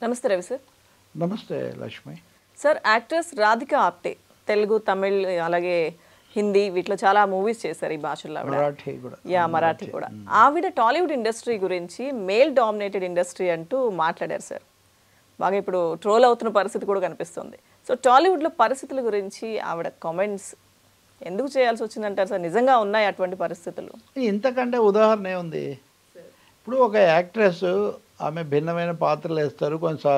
నమస్తే రవి సార్. నమస్తే Lakshmi. Sir, actress Radhika Apte Telugu, Tamil, అలాగే హిందీ వీటిలో చాలా మూవీస్ చేశారు ఈ భాషల్లో. మరాఠీ కూడా. ఆవిడ టాలీవుడ్ ఇండస్ట్రీ గురించి మేల్ డామినేటెడ్ ఇండస్ట్రీ అంటూ మాట్లాడారు సార్. బాగా ఇప్పుడు ట్రోల్ అవుతున్న పరిస్థితి కూడా కనిపిస్తుంది. సో టాలీవుడ్లో పరిస్థితుల గురించి ఆవిడ కామెంట్స్ ఎందుకు చేయాల్సి వచ్చిందంటారు సార్? నిజంగా ఉన్నాయి అటువంటి పరిస్థితులు? ఇంతకంటే ఉదాహరణ ఉంది. ఇప్పుడు ఒక యాక్ట్రెస్ ఆమె భిన్నమైన పాత్రలు వేస్తారు, కొంచెం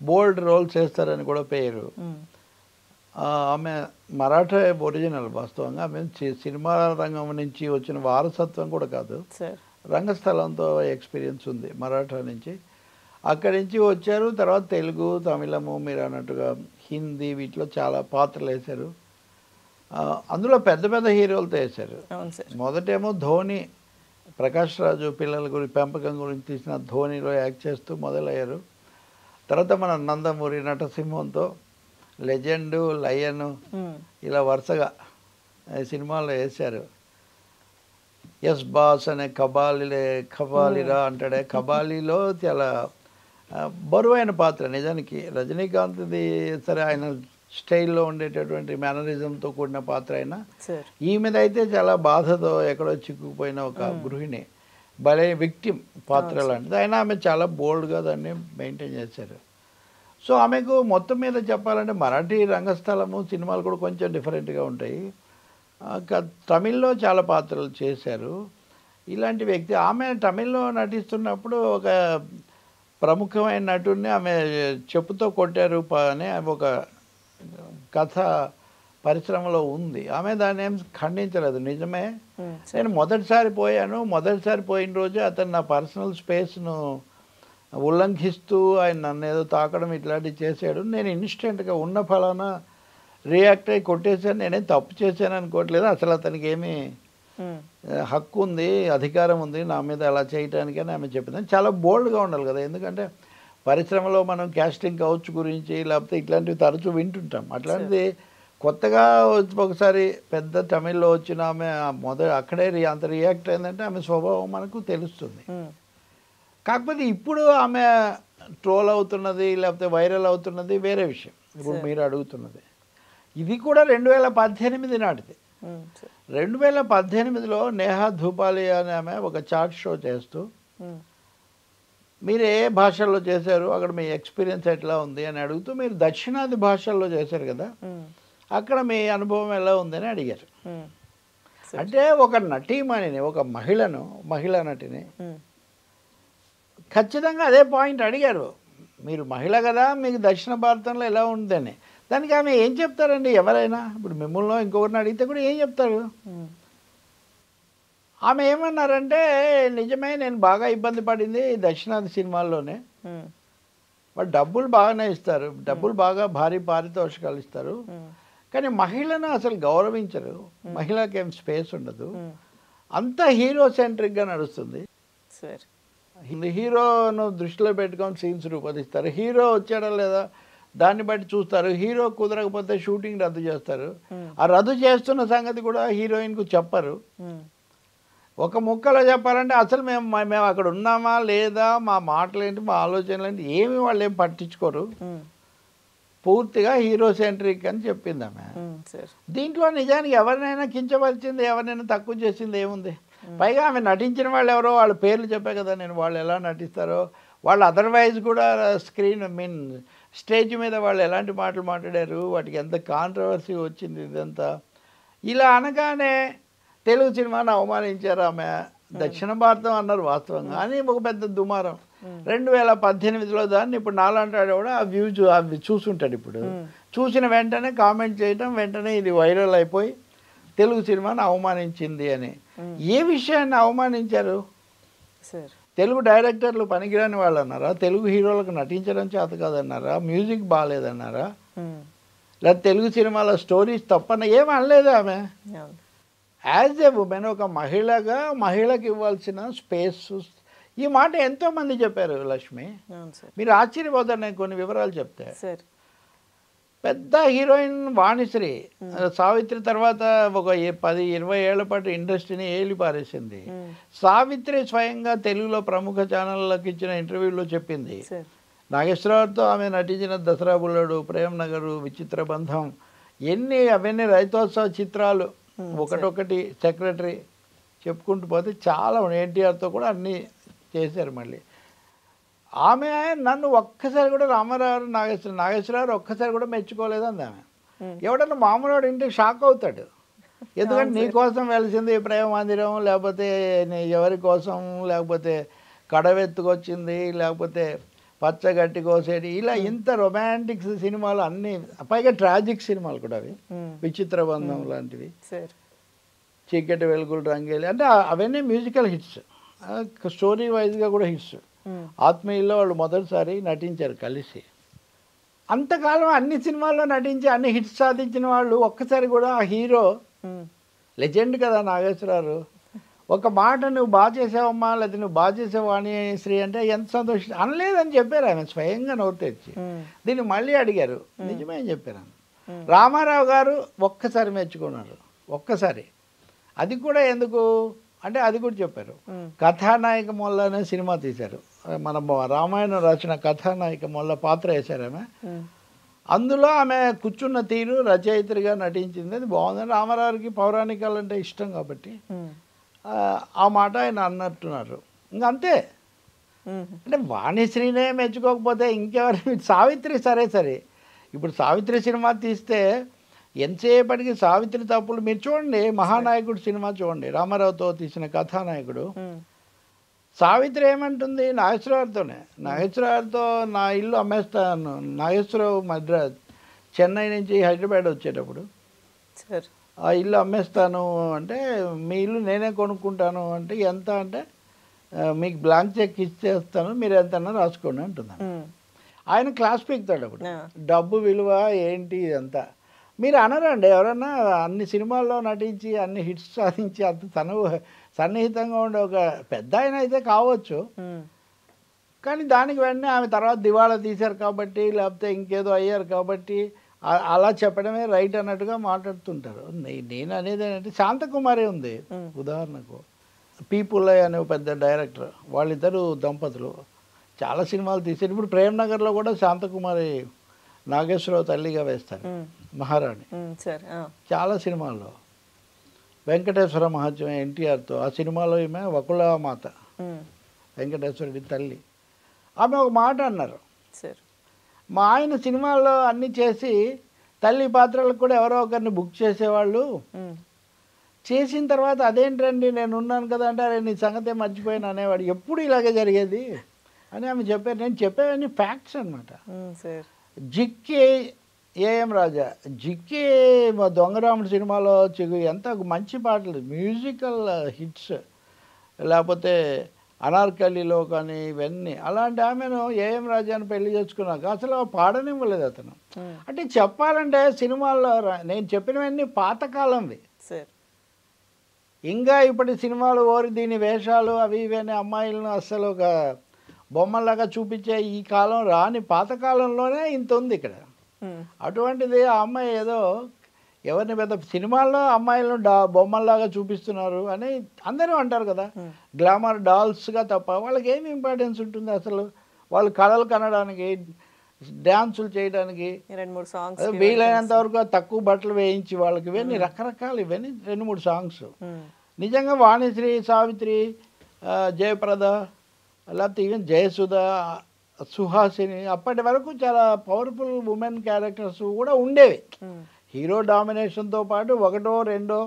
బోల్డ్ రోల్స్ వేస్తారని కూడా పేరు. ఆమె మరాఠా ఒరిజినల్. వాస్తవంగా ఆమె సినిమా రంగం నుంచి వచ్చిన వారసత్వం కూడా కాదు, రంగస్థలంతో ఎక్స్పీరియన్స్ ఉంది మరాఠా నుంచి. అక్కడి నుంచి వచ్చారు. తర్వాత తెలుగు, తమిళము, మీరు అన్నట్టుగా హిందీ వీటిలో చాలా పాత్రలు వేశారు. అందులో పెద్ద పెద్ద హీరోలతో వేశారు. మొదటేమో ధోని, ప్రకాష్ రాజు పిల్లల గురించి పెంపకం గురించి తీసిన ధోనిలో యాక్ట్ చేస్తూ మొదలయ్యారు. తర్వాత మన నందమూరి నటసింహంతో లెజెండు, లయన్ ఇలా వరుసగా సినిమాల్లో వేశారు. ఎస్ బాస్ అనే కబాలిరా అంటాడే, కబాలీలో చాలా బరువైన పాత్ర. నిజానికి రజనీకాంత్ది సరే ఆయన స్టైల్లో ఉండేటటువంటి మేనరిజంతో కూడిన పాత్ర అయినా ఈమెద అయితే చాలా బాధతో ఎక్కడో చిక్కుకుపోయిన ఒక గృహిణి, భలే విక్టిమ్ పాత్ర లాంటిది. అయినా ఆమె చాలా బోల్డ్గా దాన్ని మెయింటైన్ చేశారు. సో ఆమెకు మొత్తం మీద చెప్పాలంటే మరాఠీ రంగస్థలము సినిమాలు కూడా కొంచెం డిఫరెంట్గా ఉంటాయి. తమిళ్లో చాలా పాత్రలు చేశారు. ఇలాంటి వ్యక్తి ఆమె తమిళ్లో నటిస్తున్నప్పుడు ఒక ప్రముఖమైన నటుడిని ఆమె చెప్పుతో కొట్టారు అని ఒక కథ పరిశ్రమలో ఉంది. ఆమె దాన్ని ఏం ఖండించలేదు. నిజమే, నేను మొదటిసారి పోయిన రోజే అతను నా పర్సనల్ స్పేస్ను ఉల్లంఘిస్తూ ఆయన నన్ను ఏదో తాకడం ఇట్లాంటివి చేశాడు. నేను ఇన్స్టెంట్గా ఉన్న ఫలానా రియాక్ట్ అయ్యి కొట్టేశాను. నేనేం తప్పు చేశాను అనుకోవట్లేదు. అసలు అతనికి ఏమీ హక్కు ఉంది, అధికారం ఉంది నా మీద అలా చేయటానికి అని ఆమె చెప్పింది. చాలా బోల్డ్గా ఉండాలి కదా, ఎందుకంటే పరిశ్రమలో మనం క్యాస్టింగ్ కౌచ్ గురించి లేకపోతే ఇట్లాంటివి తరచూ వింటుంటాం. అట్లాంటిది కొత్తగా ఒకసారి పెద్ద తమిళ్లో వచ్చిన ఆమె అక్కడే అంత రియాక్ట్ అయిందంటే ఆమె స్వభావం మనకు తెలుస్తుంది. కాకపోతే ఇప్పుడు ఆమె ట్రోల్ అవుతున్నది లేకపోతే వైరల్ అవుతున్నది వేరే విషయం. ఇప్పుడు మీరు అడుగుతున్నది ఇది కూడా 2018 నాటిది. 2018లో నేహా ధూపాలి అనే ఆమె ఒక చాట్ షో చేస్తూ మీరు ఏ భాషల్లో చేశారు, అక్కడ మీ ఎక్స్పీరియన్స్ ఎట్లా ఉంది అని అడుగుతూ, మీరు దక్షిణాది భాషల్లో చేశారు కదా, అక్కడ మీ అనుభవం ఎలా ఉందని అడిగారు. అంటే ఒక నటీమణిని, ఒక మహిళా నటిని ఖచ్చితంగా అదే పాయింట్ అడిగారు. మీరు మహిళ కదా, మీకు దక్షిణ భారతంలో ఎలా ఉందని. దానికి ఆమె ఏం చెప్తారండి? ఎవరైనా ఇప్పుడు మిమ్మల్ని ఇంకొకరిని అడిగితే కూడా ఏం చెప్తారు? ఆమె ఏమన్నారంటే, నిజమే నేను బాగా ఇబ్బంది పడింది దక్షిణాది సినిమాల్లోనే. వాళ్ళు డబ్బులు బాగానే ఇస్తారు, డబ్బులు బాగా భారీ పారితోషికాలు ఇస్తారు, కానీ మహిళను అసలు గౌరవించరు, మహిళకి ఏం స్పేస్ ఉండదు, అంతా హీరో సెంట్రిక్గా నడుస్తుంది. హీరోను దృష్టిలో పెట్టుకొని సీన్స్ రూపొందిస్తారు. హీరో వచ్చాడా లేదా దాన్ని బట్టి చూస్తారు. హీరో కుదరకపోతే షూటింగ్ రద్దు చేస్తారు. ఆ రద్దు చేస్తున్న సంగతి కూడా హీరోయిన్కు చెప్పరు. ఒక ముక్కలో చెప్పాలంటే అసలు మేము అక్కడ ఉన్నామా లేదా, మా మాటలేంటి, మా ఆలోచనలు ఏంటి, ఏమి వాళ్ళు ఏం పట్టించుకోరు, పూర్తిగా హీరో సెంట్రిక్ అని చెప్పింది ఆమె. దీంట్లో నిజానికి ఎవరినైనా కించపరిచింది, ఎవరినైనా తక్కువ చేసింది ఏముంది? పైగా ఆమె నటించిన వాళ్ళు ఎవరో వాళ్ళ పేర్లు చెప్పే కదా నేను, వాళ్ళు ఎలా నటిస్తారో, వాళ్ళు అదర్వైజ్ కూడా స్టేజ్ మీద వాళ్ళు ఎలాంటి మాటలు మాట్లాడారు, వాటికి ఎంత కాంట్రవర్సీ వచ్చింది ఇదంతా. ఇలా అనగానే తెలుగు సినిమాను అవమానించారు ఆమె, దక్షిణ భారతం అన్నారు వాస్తవంగా, అని ఒక పెద్ద దుమారం. 2018లో దాన్ని ఇప్పుడు నాలంటాడు కూడా అవి చూసుంటాడు. ఇప్పుడు చూసిన వెంటనే కామెంట్ చేయడం, వెంటనే ఇది వైరల్ అయిపోయి తెలుగు సినిమాను అవమానించింది అని. ఏ విషయాన్ని అవమానించారు? తెలుగు డైరెక్టర్లు పనికిరాని వాళ్ళు అన్నారా? తెలుగు హీరోలకు నటించడం చేత కాదన్నారా? మ్యూజిక్ బాగాలేదన్నారా? లేదా తెలుగు సినిమాల స్టోరీస్ తప్పన ఏం అనలేదు ఆమె. యాజ్ ఏ ఉమెన్, ఒక మహిళగా మహిళకి ఇవ్వాల్సిన స్పేస్, ఈ మాట ఎంతోమంది చెప్పారు లక్ష్మి. మీరు ఆశ్చర్యపోతారు నేను కొన్ని వివరాలు చెప్తే. పెద్ద హీరోయిన్ వాణిశ్రీ, సావిత్రి తర్వాత ఒక 10-20 ఏళ్ల పాటు ఇండస్ట్రీని ఏలి పారేసింది. సావిత్రి స్వయంగా తెలుగులో ప్రముఖ ఛానళ్ళకి ఇచ్చిన ఇంటర్వ్యూలో చెప్పింది, నాగేశ్వరరావుతో ఆమె నటించిన దసరా బుల్లడు, ప్రేమ్ నగరు, విచిత్ర బంధం, అవన్నీ రైతోత్సవ చిత్రాలు, ఒకటొకటి, సెక్రటరీ చెప్పుకుంటూ పోతే చాలా ఎన్టీఆర్తో కూడా అన్నీ చేశారు. మళ్ళీ ఆమె నన్ను ఒక్కసారి కూడా నాగేశ్వరరావు ఒక్కసారి కూడా మెచ్చుకోలేదు అంది ఆమె. ఎవడన్నా మామూలు ఇంటికి షాక్ అవుతాడు. ఎందుకంటే నీ కోసం వెలిసింది ప్రేమ మందిరం, లేకపోతే ఎవరి కోసం, లేకపోతే కడవెత్తుకొచ్చింది, లేకపోతే పచ్చగట్టి కోసేటి, ఇలా ఇంత రొమాంటిక్ సినిమాలు అన్నీ, పైగా ట్రాజిక్ సినిమాలు కూడా అవి, విచిత్ర బంధం లాంటివి, చీకటి వెలుగులు, రంగేలి, అంటే అవన్నీ మ్యూజికల్ హిట్స్, స్టోరీ వైజ్గా కూడా హిట్స్. ఆత్మీయుల్లో వాళ్ళు మొదటిసారి నటించారు కలిసి. అంతకాలం అన్ని సినిమాల్లో నటించి అన్ని హిట్స్ సాధించిన వాళ్ళు ఒక్కసారి కూడా ఆ హీరో లెజెండ్ కదా నాగేశ్వరరావు, ఒక మాట నువ్వు బాగా చేసావమ్మా, లేదా నువ్వు బాగా చేసావు వాణిశ్రీ అంటే ఎంత సంతోషం అనలేదని చెప్పారు ఆయన స్వయంగా నోరు తెచ్చి. దీన్ని మళ్ళీ అడిగారు, నిజమే అని చెప్పారు. రామారావు గారు ఒక్కసారి మెచ్చుకున్నారు, ఒక్కసారి. అది కూడా ఎందుకు అంటే అది కూడా చెప్పారు. కథానాయిక మొల్ల అనే సినిమా తీశారు, మన రామాయణం రాసిన కథానాయిక మొల్ల పాత్ర వేశారు ఆమె. అందులో ఆమె కూర్చున్న తీరు, రచయిత్రిగా నటించింది, అది బాగుందని. రామారావుకి పౌరాణికాలు అంటే ఇష్టం కాబట్టి ఆ మాట ఆయన అన్నట్టున్నారు. ఇంకంతే. అంటే వాణిశ్రీనే మెచ్చుకోకపోతే ఇంకెవరు? సావిత్రి సరే, ఇప్పుడు సావిత్రి సినిమా తీస్తే ఎంతసేపటికి సావిత్రి తప్పులు మీరు చూడండి. మహానాయకుడు సినిమా చూడండి, రామారావుతో తీసిన కథానాయకుడు. సావిత్రి ఏమంటుంది నాగేశ్వరరావుతో నా ఇల్లు అమ్మేస్తాను, నాగేశ్వరరావు చెన్నై నుంచి హైదరాబాద్ వచ్చేటప్పుడు ఆ ఇల్లు అమ్మేస్తాను అంటే, మీ ఇల్లు నేనే కొనుక్కుంటాను అంటే, ఎంత అంటే మీకు బ్లాంక్ చెక్ ఇచ్చేస్తాను, మీరు ఎంతన్నా రాసుకోండి అంటున్నాను. ఆయన క్లాస్ పీకుతాడు అప్పుడు, డబ్బు విలువ ఏంటి ఇదంతా. మీరు అనరండి ఎవరన్నా అన్ని సినిమాల్లో నటించి అన్ని హిట్స్ సాధించి అంత సన్నిహితంగా ఉండే ఒక పెద్ద ఆయన అయితే కావచ్చు, కానీ దానికి వెంటనే ఆమె తర్వాత దివాళా తీశారు కాబట్టి, లేకపోతే ఇంకేదో అయ్యారు కాబట్టి అలా చెప్పడమే రైట్ అన్నట్టుగా మాట్లాడుతుంటారు. నేను అనేది ఏంటంటే, శాంతకుమారి ఉంది ఉదాహరణకు, పీపుల్లయ్య అనే పెద్ద డైరెక్టర్, వాళ్ళిద్దరు దంపతులు చాలా సినిమాలు తీశారు. ఇప్పుడు ప్రేమ్ నగర్లో కూడా శాంతకుమారి నాగేశ్వరరావు తల్లిగా వేస్తారు, మహారాణి, చాలా సినిమాల్లో. వెంకటేశ్వర మహాత్మ్యం ఎన్టీఆర్తో, ఆ సినిమాలో ఈమె వకుళమాత, వెంకటేశ్వరుడి తల్లి. ఆమె ఒక మాట అన్నారు, మా ఆయన సినిమాల్లో అన్నీ చేసి తల్లి పాత్రలకు కూడా ఎవరో ఒకరిని బుక్ చేసేవాళ్ళు, చేసిన తర్వాత అదేంటండి నేను ఉన్నాను కదా అంటే, అరే నీ సంగతే మర్చిపోయాను అనేవాడు, ఎప్పుడు ఇలాగే జరిగేది అని ఆమె చెప్పారు. నేను చెప్పేవన్నీ ఫ్యాక్ట్స్ అనమాట. జిక్కి ఏఎం రాజా, జిక్కి దొంగరాముడు సినిమాలో ఎంత మంచి పాటలు, మ్యూజికల్ హిట్స్, లేకపోతే అనార్కలిలో కానీ ఇవన్నీ. అలాంటి ఆమెను ఏఎం రాజాను పెళ్లి చేసుకున్నాక అసలు పాడనివ్వలేదు అతను. అంటే చెప్పాలంటే సినిమాల్లో నేను చెప్పినవన్నీ పాతకాలంవి. ఇంకా ఇప్పటి సినిమాలు ఓరి దీని వేషాలు అవి ఇవన్నీ అమ్మాయిలను అస్సలు ఒక బొమ్మలాగా చూపించే ఈ కాలం రాని పాతకాలంలోనే ఇంత ఉంది ఇక్కడ. అటువంటిది ఆ అమ్మాయి ఏదో ఎవరిని పెద్ద సినిమాల్లో అమ్మాయిలను బొమ్మల్లాగా చూపిస్తున్నారు అని అందరూ అంటారు కదా, గ్లామర్ డాల్స్గా తప్ప వాళ్ళకి ఏమి ఇంపార్టెన్స్ ఉంటుంది అసలు? వాళ్ళు కళలు కనడానికి, డ్యాన్సులు చేయడానికి, వీలైనంత వరకు తక్కువ బట్టలు వేయించి వాళ్ళకి ఇవన్నీ రకరకాలు, ఇవన్నీ 2-3 సాంగ్స్. నిజంగా వాణిశ్రీ, సావిత్రి, జయప్రద, లేకపోతే ఈవెన్ జయసుధ, సుహాసిని, అప్పటి వరకు చాలా పవర్ఫుల్ ఉమెన్ క్యారెక్టర్స్ కూడా ఉండేవి. హీరో డామినేషన్తో పాటు ఒకటో రెండో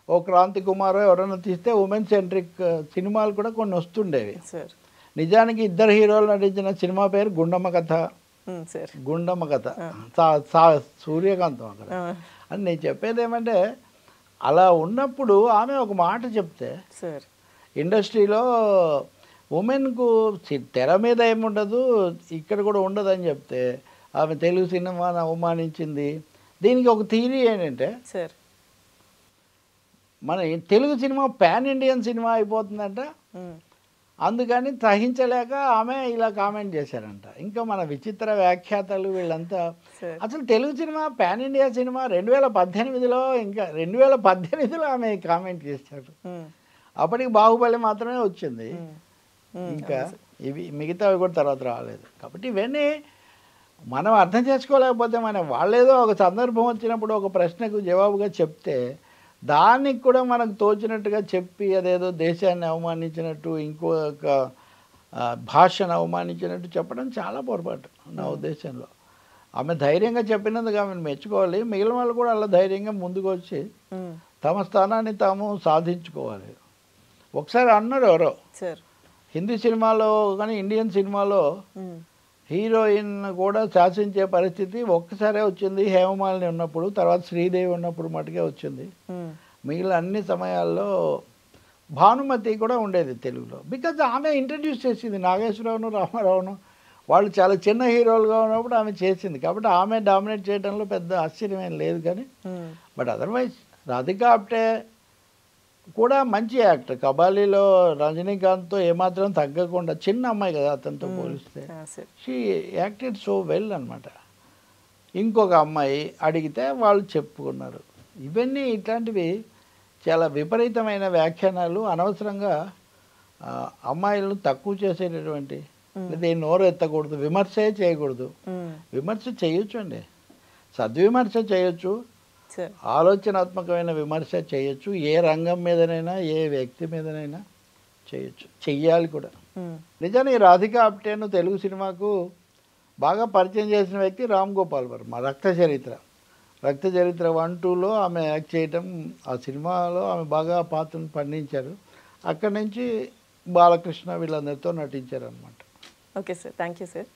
ఓ క్రాంతి కుమారో ఎవరైనా తీస్తే ఉమెన్ సెంట్రిక్ సినిమాలు కూడా కొన్ని వస్తుండేవి. నిజానికి ఇద్దరు హీరోలు నటించిన సినిమా పేరు గుండమ్మ కథ. గుండమ్మ కథ సూర్యకాంతం అక్కడ. అని నేను చెప్పేది ఏమంటే, అలా ఉన్నప్పుడు ఆమె ఒక మాట చెప్తే ఇండస్ట్రీలో ఉమెన్కు తెర మీద ఏముండదు, ఇక్కడ కూడా ఉండదు అని చెప్తే, ఆమె తెలుగు సినిమాను అవమానించింది. దీనికి ఒక థియరీ ఏంటంటే, మన Telugu cinema pan Indian cinema అయిపోతుందంట, అందుకని సహించలేక ఆమె ఇలా కామెంట్ చేశారంట. ఇంకా మన విచిత్ర వ్యాఖ్యాతలు వీళ్ళంతా అసలు Telugu cinema pan India cinema 2018లో, ఇంకా 2018లో ఆమె కామెంట్ చేశారు. అప్పటికి బాహుబలి మాత్రమే వచ్చింది. ఇంకా ఇవి మిగతావి కూడా తర్వాత రాలేదు. కాబట్టి ఇవన్నీ మనం అర్థం చేసుకోలేకపోతే వాళ్ళేదో ఒక సందర్భం వచ్చినప్పుడు ఒక ప్రశ్నకు జవాబుగా చెప్తే దానికి కూడా మనకు తోచినట్టుగా చెప్పి అదేదో దేశాన్ని అవమానించినట్టు ఇంకొక భాషను అవమానించినట్టు చెప్పడం చాలా పొరపాటు నా ఉద్దేశంలో. ఆమె ధైర్యంగా చెప్పినందుకు ఆమెను మెచ్చుకోవాలి. మిగిలిన వాళ్ళు కూడా అలా ధైర్యంగా ముందుకు వచ్చి తమ స్థానాన్ని తాము సాధించుకోవాలి. ఒకసారి అన్నారు ఎవరో హిందీ సినిమాలో కానీ ఇండియన్ సినిమాలో హీరోయిన్ కూడా శాసించే పరిస్థితి ఒక్కసారే వచ్చింది హేమమాలిని ఉన్నప్పుడు, తర్వాత శ్రీదేవి ఉన్నప్పుడు మటుకే వచ్చింది. మిగిలిన అన్ని సమయాల్లో భానుమతి కూడా ఉండేది తెలుగులో. బికాజ్ ఆమె ఇంట్రడ్యూస్ చేసింది నాగేశ్వరరావును రామారావును, వాళ్ళు చాలా చిన్న హీరోలుగా ఉన్నప్పుడు ఆమె చేసింది. కాబట్టి ఆమె డామినేట్ చేయడంలో పెద్ద ఆశ్చర్యమేం లేదు. కానీ బట్ అదర్వైజ్ రాధికా ఆప్టే కూడా మంచి యాక్టర్. కబాలీలో రజనీకాంత్తో ఏమాత్రం తగ్గకుండా, చిన్న అమ్మాయి కదా అతనితో పోలిస్తే, షీ యాక్టెడ్ సో వెల్ అనమాట. ఇంకొక అమ్మాయి అడిగితే వాళ్ళు చెప్పుకున్నారు. ఇవన్నీ ఇట్లాంటివి చాలా విపరీతమైన వ్యాఖ్యానాలు, అనవసరంగా అమ్మాయిలను తక్కువ చేసేటటువంటి, లేదా నోరు ఎత్తకూడదు, విమర్శే చేయకూడదు. విమర్శ చేయొచ్చు అండి, సద్విమర్శ చేయొచ్చు, ఆలోచనాత్మకమైన విమర్శ చేయొచ్చు. ఏ రంగం మీదనైనా ఏ వ్యక్తి మీదనైనా చేయొచ్చు, చెయ్యాలి కూడా. నిజానికి రాధికా ఆప్టేను తెలుగు సినిమాకు బాగా పరిచయం చేసిన వ్యక్తి రామ్ గోపాల్ వర్మ. రక్త చరిత్ర 1, 2లో ఆమె యాక్ట్ చేయటం, ఆ సినిమాలో ఆమె బాగా పాత్రను పండించారు. అక్కడి నుంచి బాలకృష్ణ వీళ్ళందరితో నటించారు అనమాట. Okay sir, thank you sir.